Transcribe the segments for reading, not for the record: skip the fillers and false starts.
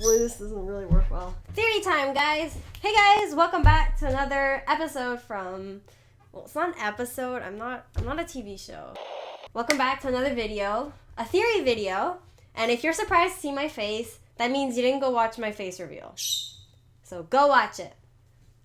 Hopefully this doesn't really work well. Theory time, guys! Hey guys, welcome back to another episode from... Well, it's not an episode. I'm not a TV show. Welcome back to another video. A theory video. And if you're surprised to see my face, that means you didn't go watch my face reveal. So go watch it.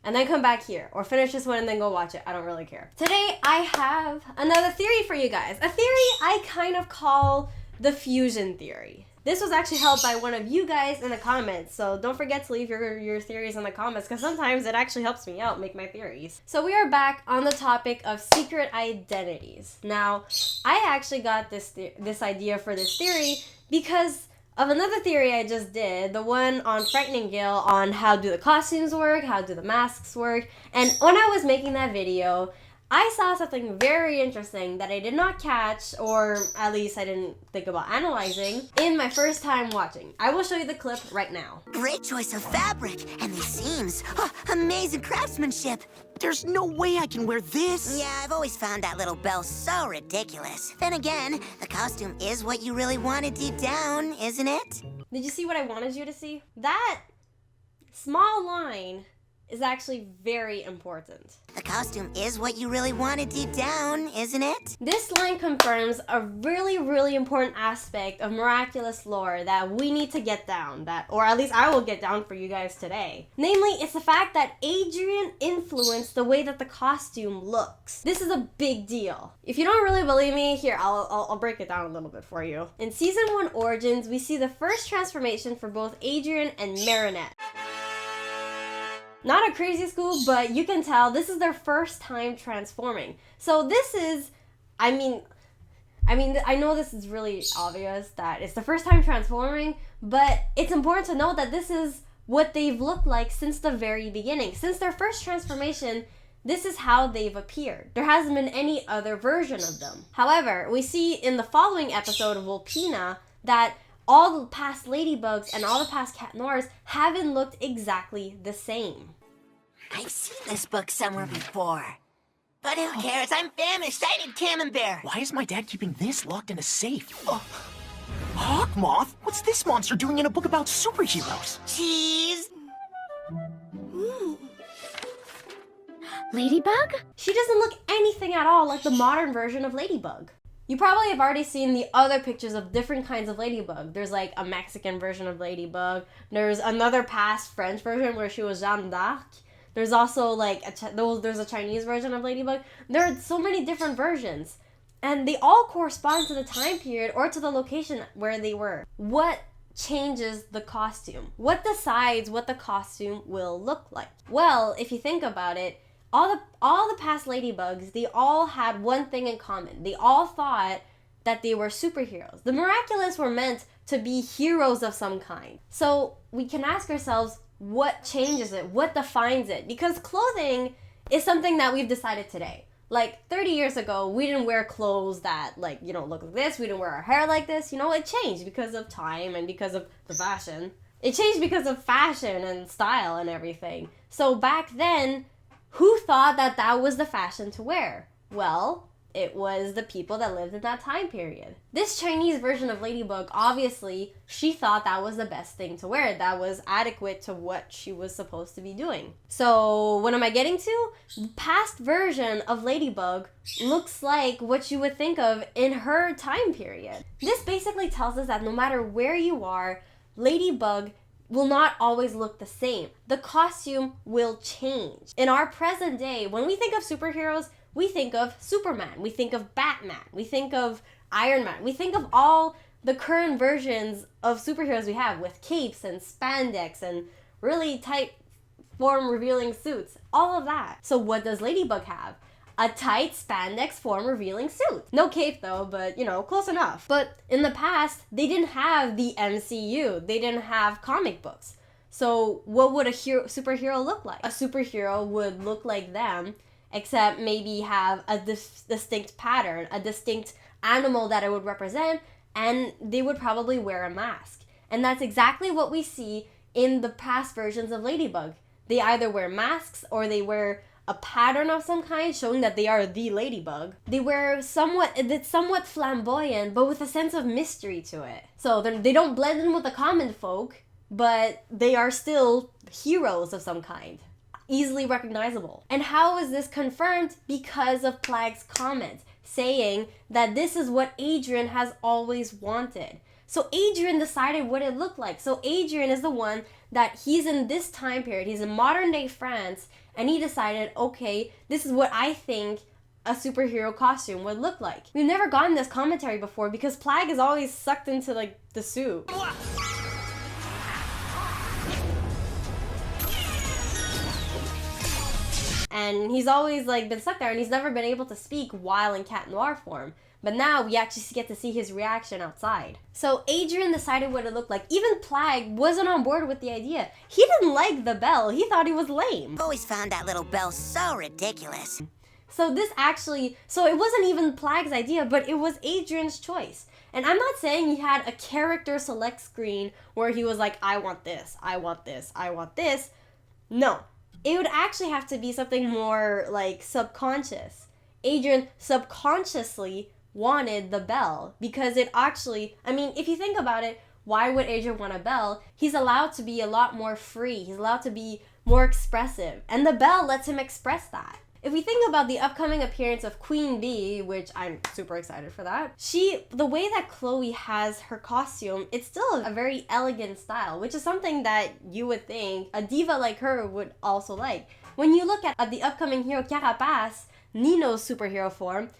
And then come back here. Or finish this one and then go watch it. I don't really care. Today, I have another theory for you guys. A theory I kind of call the fusion theory. This was actually held by one of you guys in the comments, so don't forget to leave your theories in the comments, because sometimes it actually helps me out make my theories. So we are back on the topic of secret identities. Now, I actually got this idea for this theory because of another theory I just did, the one on Frightningale on how do the costumes work, how do the masks work, and when I was making that video, I saw something very interesting that I did not catch, or at least I didn't think about analyzing, in my first time watching. I will show you the clip right now. Great choice of fabric, and these seams. Oh, amazing craftsmanship. There's no way I can wear this. Yeah, I've always found that little bell so ridiculous. Then again, the costume is what you really wanted deep down, isn't it? Did you see what I wanted you to see? That small line is actually very important. The costume is what you really wanted deep down, isn't it? This line confirms a really, really important aspect of miraculous lore that we need to get down, or at least I will get down for you guys today. Namely, it's the fact that Adrian influenced the way that the costume looks. This is a big deal. If you don't really believe me, here, I'll break it down a little bit for you. In Season 1 Origins, we see the first transformation for both Adrian and Marinette. Not a crazy scoop, but you can tell this is their first time transforming. So this is, I mean, I know this is really obvious that it's the first time transforming, but it's important to note that this is what they've looked like since the very beginning. Since their first transformation, this is how they've appeared. There hasn't been any other version of them. However, we see in the following episode of Vulpina that all the past Ladybugs and all the past Cat Noirs haven't looked exactly the same. I've seen this book somewhere before. But who cares? I'm famished. I need camembert. Why is my dad keeping this locked in a safe? Hawkmoth? What's this monster doing in a book about superheroes? Cheese. Ladybug? She doesn't look anything at all like the modern version of Ladybug. You probably have already seen the other pictures of different kinds of Ladybug. There's like a Mexican version of Ladybug. There's another past French version where she was Jeanne d'Arc. There's also like there's a Chinese version of Ladybug. There are so many different versions. And they all correspond to the time period or to the location where they were. What changes the costume? What decides what the costume will look like? Well, if you think about it, all the past Ladybugs, they all had one thing in common. They all thought that they were superheroes. The Miraculous were meant to be heroes of some kind. So we can ask ourselves, what changes it? What defines it? Because clothing is something that we've decided today. Like 30 years ago, we didn't wear clothes that look like this. We didn't wear our hair like this. It changed because of time and because of the fashion. It changed because of fashion and style and everything. So back then, who thought that that was the fashion to wear? Well, it was the people that lived in that time period. This Chinese version of Ladybug, obviously, she thought that was the best thing to wear. That was adequate to what she was supposed to be doing. So, what am I getting to? The past version of Ladybug looks like what you would think of in her time period. This basically tells us that no matter where you are, Ladybug will not always look the same. The costume will change. In our present day, when we think of superheroes, we think of Superman, we think of Batman, we think of Iron Man, we think of all the current versions of superheroes we have with capes and spandex and really tight form revealing suits, all of that. So what does Ladybug have? A tight spandex form revealing suit. No cape though, but close enough. But in the past, they didn't have the MCU. They didn't have comic books. So what would a superhero look like? A superhero would look like them, except maybe have a distinct pattern, a distinct animal that it would represent, and they would probably wear a mask. And that's exactly what we see in the past versions of Ladybug. They either wear masks or they wear a pattern of some kind showing that they are the Ladybug. They wear it's somewhat flamboyant, but with a sense of mystery to it. So they don't blend in with the common folk. but they are still heroes of some kind. Easily recognizable. And how is this confirmed? Because of Plagg's comment saying that this is what Adrian has always wanted. So Adrian decided what it looked like. So Adrian is the one that he's in this time period. He's in modern day France, and he decided, okay, this is what I think a superhero costume would look like. We've never gotten this commentary before because Plagg is always sucked into like the suit. And he's always like been stuck there, and he's never been able to speak while in Cat Noir form. But now we actually get to see his reaction outside. So Adrian decided what it looked like. Even Plagg wasn't on board with the idea. He didn't like the bell. He thought he was lame. Always found that little bell so ridiculous. So it wasn't even Plagg's idea, but it was Adrian's choice. And I'm not saying he had a character select screen where he was like, I want this, I want this, I want this. No. It would actually have to be something more like subconscious. Adrian subconsciously wanted the bell because it actually, I mean, if you think about it, why would Adrian want a bell? He's allowed to be a lot more free. He's allowed to be more expressive. And the bell lets him express that. If we think about the upcoming appearance of Queen Bee, which I'm super excited for that, the way that Chloe has her costume, it's still a very elegant style, which is something that you would think a diva like her would also like. When you look at the upcoming hero Carapace, Nino's superhero form,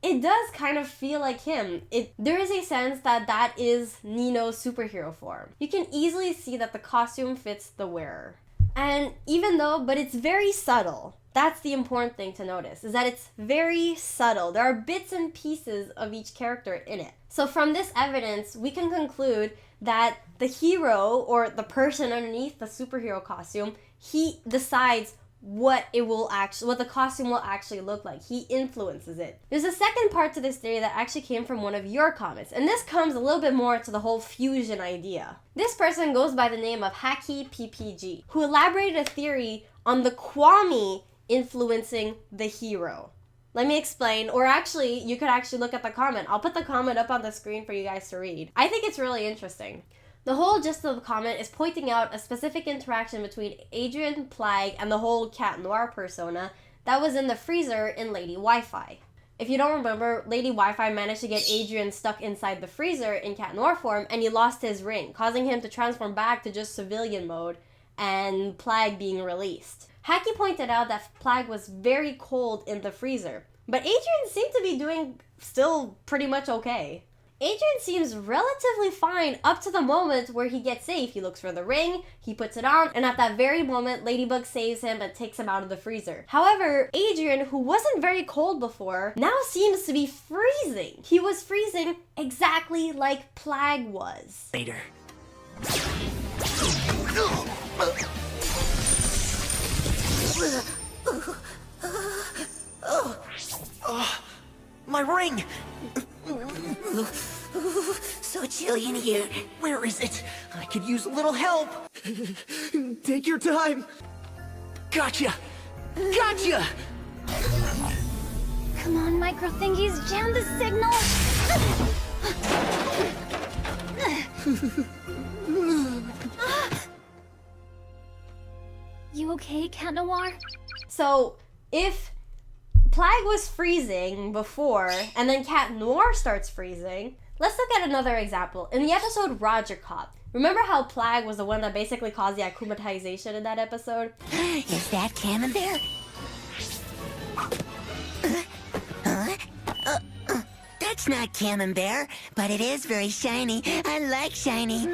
it does kind of feel like him. There is a sense that that is Nino's superhero form. You can easily see that the costume fits the wearer. And but it's very subtle. That's the important thing to notice, is that it's very subtle. There are bits and pieces of each character in it. So from this evidence, we can conclude that the hero, or the person underneath the superhero costume, he decides what the costume will actually look like. He influences it. There's a second part to this theory that actually came from one of your comments, and this comes a little bit more to the whole fusion idea. This person goes by the name of Hacky PPG, who elaborated a theory on the Kwame influencing the hero. Let me explain, or actually, you could actually look at the comment. I'll put the comment up on the screen for you guys to read. I think it's really interesting. The whole gist of the comment is pointing out a specific interaction between Adrian, Plagg, and the whole Cat Noir persona that was in the freezer in Lady Wi-Fi. If you don't remember, Lady Wi-Fi managed to get Adrian stuck inside the freezer in Cat Noir form, and he lost his ring, causing him to transform back to just civilian mode, and Plagg being released. Hacky pointed out that Plagg was very cold in the freezer, but Adrian seemed to be doing still pretty much okay. Adrian seems relatively fine up to the moment where he gets safe. He looks for the ring, he puts it on, and at that very moment, Ladybug saves him and takes him out of the freezer. However, Adrian, who wasn't very cold before, now seems to be freezing. He was freezing exactly like Plagg was. Later. My ring! So chilly in here. Where is it? I could use a little help. Take your time. Gotcha! Gotcha! Come on, micro thingies, jam the signal! You okay, Cat Noir? So, if Plagg was freezing before, and then Cat Noir starts freezing, let's look at another example. In the episode Roger Cop, remember how Plagg was the one that basically caused the akumatization in that episode? Is that Camembert? That's not Camembert, but it is very shiny. I like shiny.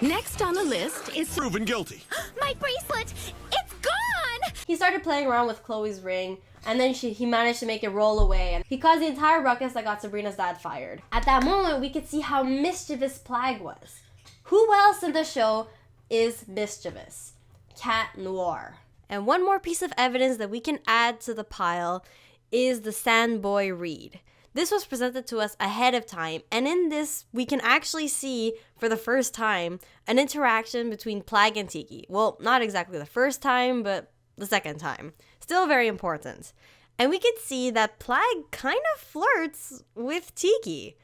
Next on the list is Proven guilty. My bracelet! It's gone! He started playing around with Chloe's ring, and then he managed to make it roll away, and he caused the entire ruckus that got Sabrina's dad fired. At that moment, we could see how mischievous Plagg was. Who else in the show is mischievous? Cat Noir. And one more piece of evidence that we can add to the pile is the Sandboy read. This was presented to us ahead of time, and in this, we can actually see, for the first time, an interaction between Plagg and Tiki. Well, not exactly the first time, but the second time. Still very important. And we could see that Plagg kind of flirts with Tiki.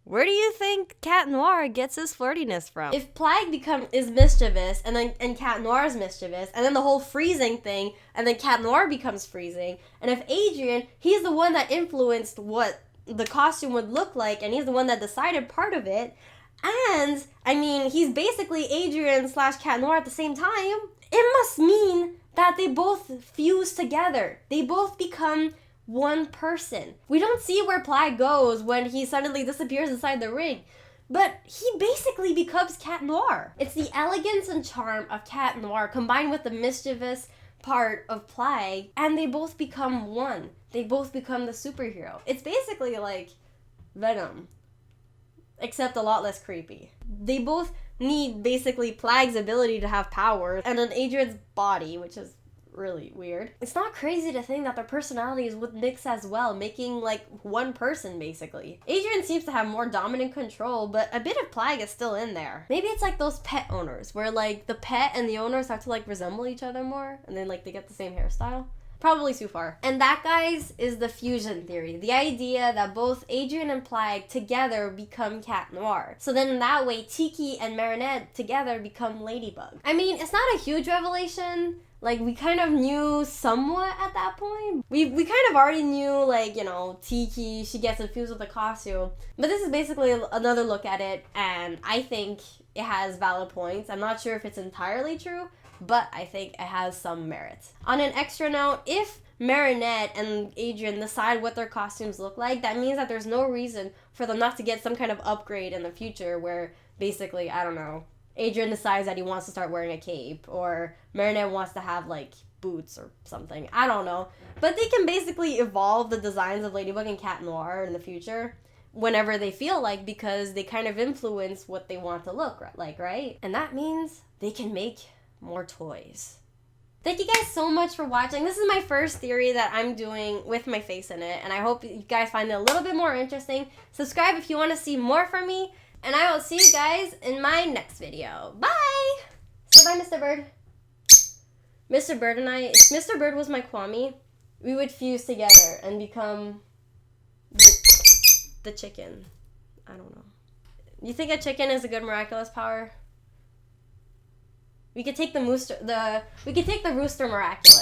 Where do you think Cat Noir gets his flirtiness from? If Plagg is mischievous, and Cat Noir is mischievous, and then the whole freezing thing, and then Cat Noir becomes freezing, and if Adrien, he's the one that influenced what the costume would look like, and he's the one that decided part of it, and, I mean, he's basically Adrien / Cat Noir at the same time, it must mean that they both fuse together. They both become one person. We don't see where Plagg goes when he suddenly disappears inside the ring, but he basically becomes Cat Noir. It's the elegance and charm of Cat Noir combined with the mischievous part of Plagg, and they both become one. They both become the superhero. It's basically like Venom, except a lot less creepy. They both need basically Plagg's ability to have power and then Adrian's body, which is really weird. It's not crazy to think that their personalities would mix as well, making like one person basically. Adrien seems to have more dominant control, but a bit of Plagg is still in there. Maybe it's like those pet owners where like the pet and the owner start to like resemble each other more, and then like they get the same hairstyle. Probably too far. And that, guys, is the fusion theory. The idea that both Adrien and Plagg together become Cat Noir. So then in that way, Tiki and Marinette together become Ladybug. I mean, it's not a huge revelation. Like, we kind of knew somewhat at that point. We kind of already knew, like, you know, Tiki, she gets infused with the costume. But this is basically another look at it, and I think it has valid points. I'm not sure if it's entirely true, but I think it has some merit. On an extra note, if Marinette and Adrien decide what their costumes look like, that means that there's no reason for them not to get some kind of upgrade in the future where basically, I don't know, Adrien decides that he wants to start wearing a cape, or Marinette wants to have, like, boots or something. I don't know. But they can basically evolve the designs of Ladybug and Cat Noir in the future whenever they feel like, because they kind of influence what they want to look like, right? And that means they can make more toys. Thank you guys so much for watching. This is my first theory that I'm doing with my face in it, and I hope you guys find it a little bit more interesting. Subscribe if you want to see more from me, and I will see you guys in my next video. Bye! Say bye, Mr. Bird. Mr. Bird and I, if Mr. Bird was my Kwame, we would fuse together and become the chicken. I don't know. You think a chicken is a good miraculous power? We could take the rooster miraculous.